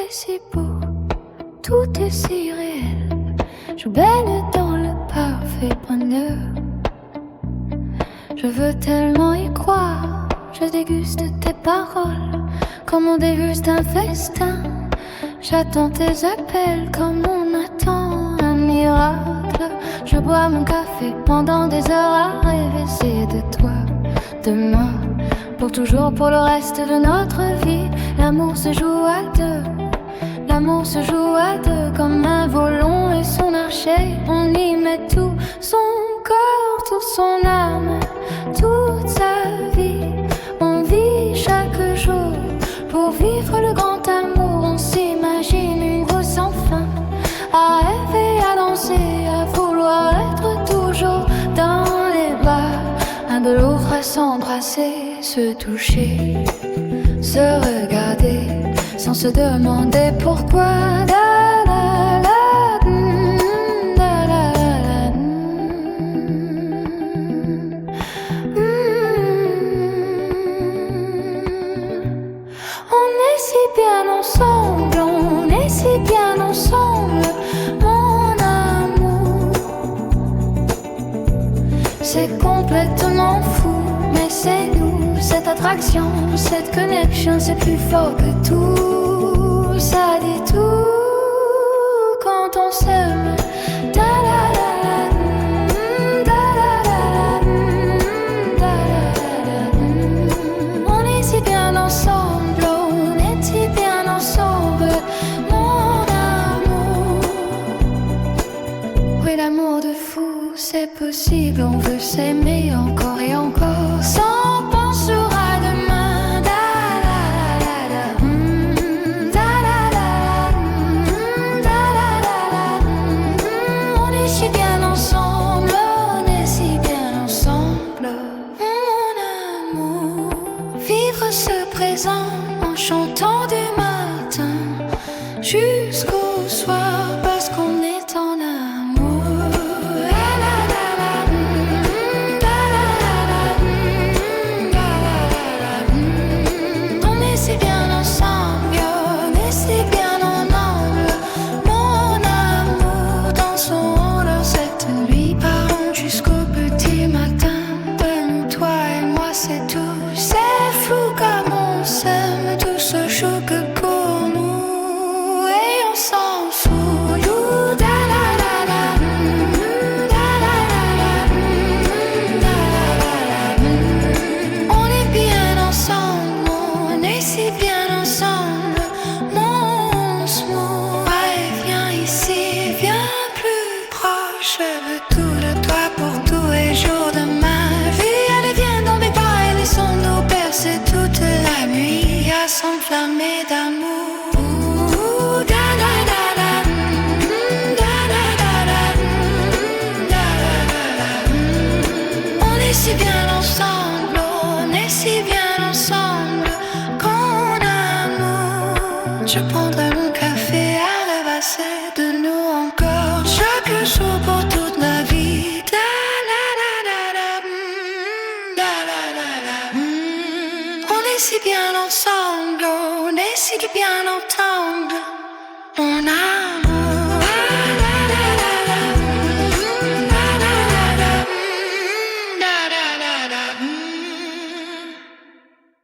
est si beau, tout est si réel. Je baigne dans le parfait bonheur. Je veux tellement y croire, je déguste tes paroles comme on déguste un festin. J'attends tes appels comme on attend un miracle. Je bois mon café pendant des heures à rêver, c'est de toi, demain, pour toujours, pour le reste de notre vie. L'amour se joue à deux, l'amour se joue à deux, comme un volon et son archer. On y met tout son corps, toute son âme, toute sa vie. On vit chaque jour pour vivre le grand amour. On s'imagine une grosse sans fin, à rêver, à danser, à vouloir être toujours dans les bras l'un de l'autre, à s'embrasser, se toucher, se regarder sans se demander pourquoi. Da, da, da, da, da, da, On est si bien ensemble, on est si bien ensemble, mon amour. C'est complètement fou, mais c'est nous, cette attraction, cette connexion, c'est plus fort que tout. Ça dit tout quand on s'aime. Da, da, da, da, da, da, da. On est si bien ensemble, on est si bien ensemble, mon amour. Oui, l'amour de fou, c'est possible, on veut s'aimer encore et encore, sans penser à demain. Da, da, da, da, da, da, da, da. On est si bien ensemble, on est si bien ensemble, mon amour. Vivre ce présent en chantant du matin jusqu'au soir, parce qu'on est en amour. On est si bien ensemble, on est si bien en angle, mon amour. Dansons dans cette nuit, partons jusqu'au petit matin. De nous, toi et moi, c'est tout. C'est fou comme on s'aime, tout se joue que pour nous, et on s'en fout. You, da, da, da, da, da, da, da, da, da. On est bien ensemble, on est si bien ensemble, mon smooth. Ouais, viens ici, viens plus proche. Je veux tout de toi pour tous les jours de ma vie. Allez, viens dans mes bras et laissons-nous bercer toute la nuit à s'enflammer d'amour. Ouh, da, da, da, da, da, da, da, da, da. On est si bien ensemble, on est si bien ensemble, qu'en amour. Je prendrai mon café à rêvasser de nous encore chaque jour pour toute la vie. Da, da, da, da, da, da, da, da. On est si bien ensemble, on est si bien ensemble, mon amour.